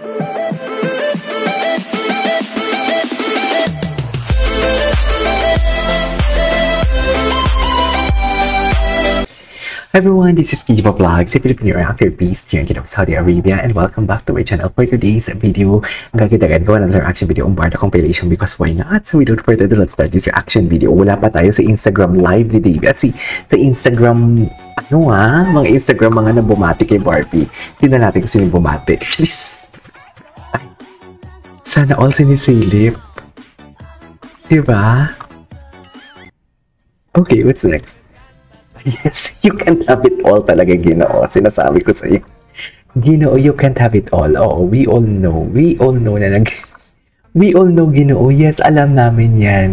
Hi everyone, this is Kijiba Vlogs, a Filipino actor based here in Saudi Arabia, and welcome back to my channel. For today's video, ang gagawin ko another reaction video on Barda compilation because why not? So without further ado, let's start this reaction video. Wala pa tayo sa Instagram live ni Dave. Kasi sa Instagram, mga Instagram mga nabumati kay Barbie. Tingnan natin kung sino bumati. Please! Ay, sana all sinisilip. Diba? Okay, what's next? Yes, you can't have it all talaga, Ginoo. Sinasabi ko sa iyo. Ginoo, you can't have it all. Oo, we all know. We all know na We all know, Ginoo. Yes, alam namin yan.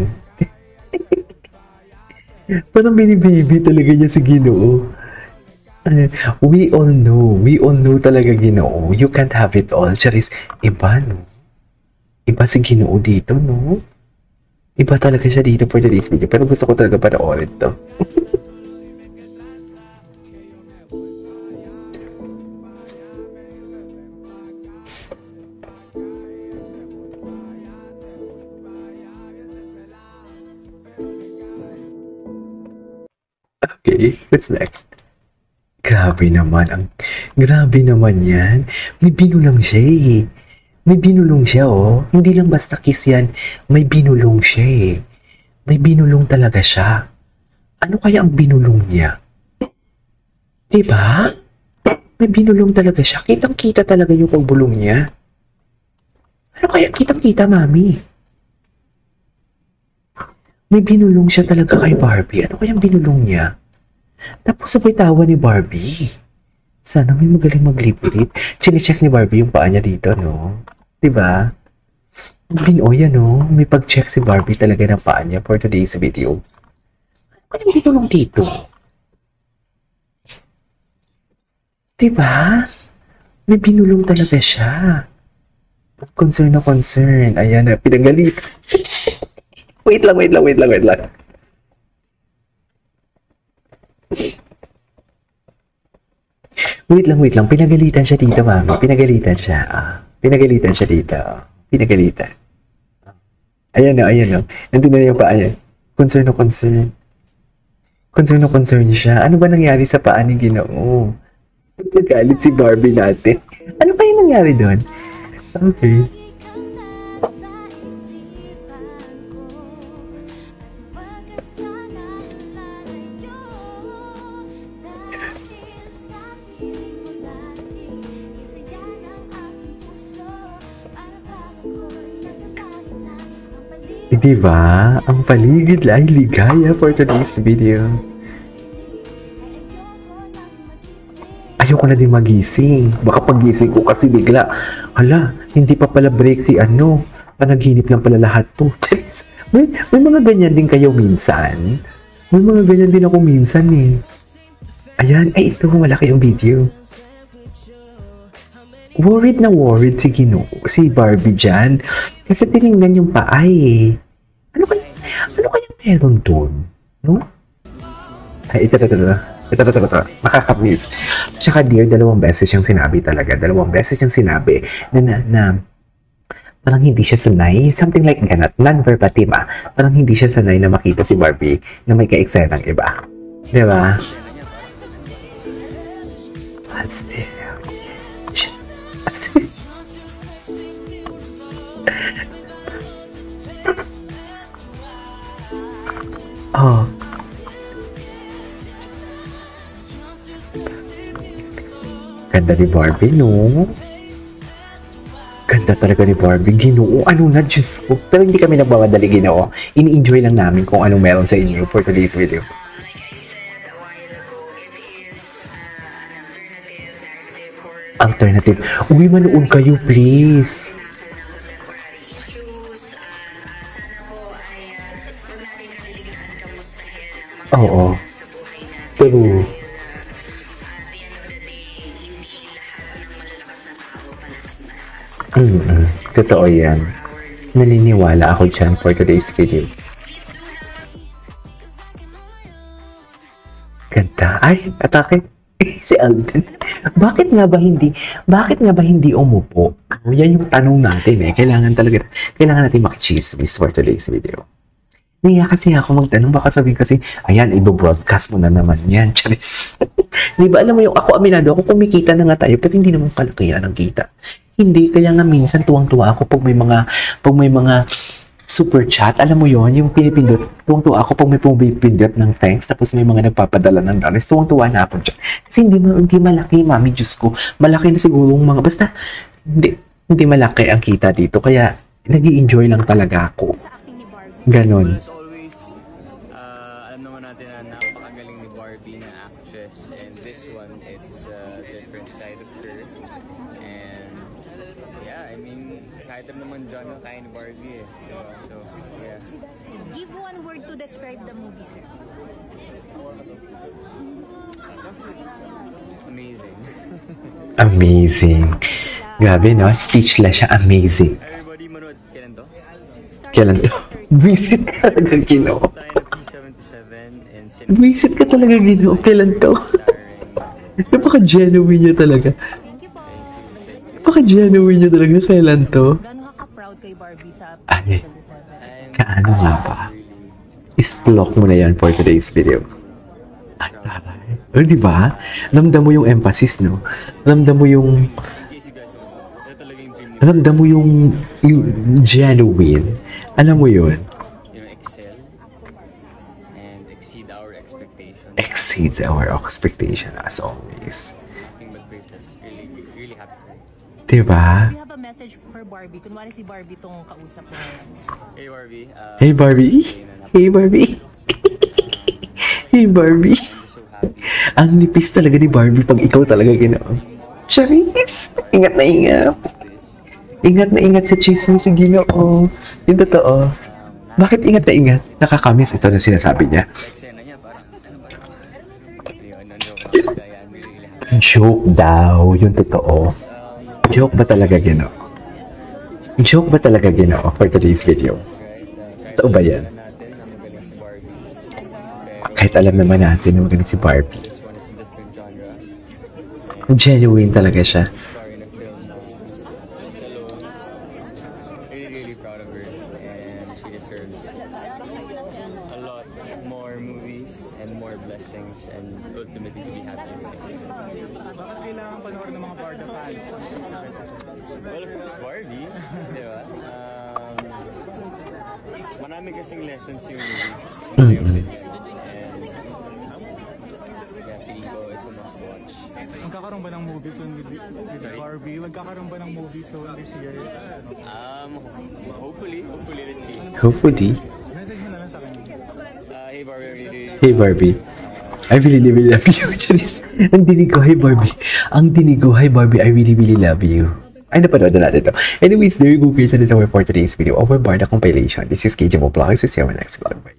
Parang binibibi talaga niya si Ginoo. We all know. We all know talaga, Ginoo. You can't have it all. Charis, iba, no? Iba si Ginoo dito, no? Iba talaga siya dito for today's video. Pero gusto ko talaga panoorin to. Okay, what's next? Grabe naman yan. May binulong siya eh. May binulong siya oh. Hindi lang basta kiss yan. May binulong siya eh. May binulong talaga siya. Ano kaya ang binulong niya? Diba? May binulong talaga siya. Kitang-kita talaga yung pagbulong niya. Ano kaya kitang-kita, mami? May binulong siya talaga kay Barbie. Ano kaya ang binulong niya? Tapos sabay tawa ni Barbie. Sana may magaling maglipit. Chine-check ni Barbie yung paa niya dito, no? Diba? Yan, no? May pag-check si Barbie talaga ng paa niya for today's video. Ano kaya ang binulong dito? Diba? May binulong talaga siya. Concern na concern. Ayan na, pinagalit. Wait lang. Wait lang. Pinagalitan siya dito, mami. Pinagalitan siya. Pinagalitan siya dito. Pinagalitan. Ayan na. Nandun na yung paa niya. Concern na concern. Concern na concern siya. Ano ba nangyari sa paa ni Ginoo? Nagalit si Barbie natin. Ano pa yung nangyari doon? Okay. Diba? Ang paligid ay ligaya for today's video. Ayoko na din magising. Baka pagising ko kasi bigla. Hala, hindi pa pala break si panaginip lang pala lahat to. May mga ganyan din kayo minsan. May mga ganyan din ako minsan eh. Ayan, ay ito, malaki yung video. Worried na worried si si Barbie dyan. Kasi tinignan yung paa eh. Ano kaya meron doon? No? Ay, ito. Makaka-miss. Tsaka dear, dalawang beses siyang sinabi talaga. Dalawang beses siyang sinabi na parang hindi siya sanay. Something like ganat. Non-verbatim Parang hindi siya sanay na makita si Barbie na may ka-eksenang iba. Diba? Oh. Ganda ni Barbie, no? Ganda talaga ni Barbie. Ginoo, ano na, Diyos ko. Pero hindi kami nagmamadali, Ginoo. Ini-enjoy lang namin kung anong meron sa inyo for today's video. Alternative. Uy, manood kayo, please. Oo. True. Totoo yan. Naniniwala ako dyan for today's video. Ganda. Ay, atake. Si Alden. Bakit nga ba hindi umupo? Yan yung tanong natin eh. Kailangan natin makichismis for today's video. Niya kasi ako magtanong, baka sabihin kasi, ayan, i-broadcast mo na naman yan, charis. Di ba, alam mo yung ako, aminado ako, kumikita na nga tayo, pero hindi naman kalakihan ang kita. Hindi, kaya nga minsan tuwang-tuwa ako pag may mga super chat, alam mo yon yung pinipindot, tuwang-tuwa ako pag may pumipindot ng thanks, tapos may mga nagpapadala ng dollars, tuwang-tuwa na ako dyan. Kasi hindi malaki, mami, Diyos ko, malaki na siguro yung mga, basta, hindi malaki ang kita dito, kaya nag-i-enjoy lang talaga ako. Ganon. As always, alam naman natin na napakagaling ni Barbie na actress, and this one, it's a different side of her. And yeah, I mean, kahit naman genre kaya ni Barbie eh. So, yeah. Give one word to describe the movie, sir. Amazing. Amazing. Grabe, no? Speechless siya. Amazing. Everybody manood, kailan to? Kailan to? Visit ka talaga, Ginoo. Tayo na P77 and Cinema Visit ka talaga, Ginoo. Kailan to? starring. Napaka-genuine niya talaga. Thank you po. Napaka-genuine niya talaga. Kailan to? Gano'n ka proud kay Barbie sa Ay, P77? kaano nga ba? Isplok mo na yan for today's video. Ay, taray. Oh, di ba? Ramdam mo yung emphasis, no? Ramdam mo yung... In case you guys don't know, ito talaga yung dream ni Ramdam mo yung genuine. Alam mo yun? excel and exceed our expectations. Exceeds our expectation as always. Nothing but praises. Really happy for you. Di ba? Do you have a message for Barbie? Kunwari si Barbie tong kausap mo ngayon. Hey Barbie. Hey, Barbie. Hey, Barbie. Hey, Barbie. I'm so happy. Ang nipis talaga ni Barbie pag ikaw talaga ginawa. Charis! Ingat na ingat. Ingat na ingat sa chismis si Ginoo. Yung totoo. Bakit ingat na ingat? Nakakamiss ito na sinasabi niya. Eksena niya parang ano ba? Yun, joke. Kaya I'm really happy. Joke daw. Yung totoo. Joke ba talaga Ginoo? Joke ba talaga Ginoo for today's video? Totoo ba yan? Natin na magaling si Barbie. Kahit alam naman natin na magaling si Barbie. This one is a different genre. Genuine talaga siya. Star in a film na alone. Really proud of her. And she deserves a lot more movies and more blessings and ultimately to be happy in life. Bakit kailangan panoorin ng mga Barda fans? Well, of course, Barbie. Di ba? Marami kasing lessons yung movie. And yeah, feeling ko it's a must watch. Magkakaroon ba ng movie soon with Barbie? Magkakaroon ba ng movie soon this year? Hopefully, let's see. Hopefully. Message mo na lang sa akin. Hey Barbie, Hey Barbie. I really love you. Charis. Ang dinig ko, hey Barbie. Ang dinig ko, hey Barbie, I really love you. Ay, napanood na natin ito. Anyways, there you go guys. And it's our for today's video over Barda compilation. This is KJ Mo Vlogs. See you on my next vlog. Bye.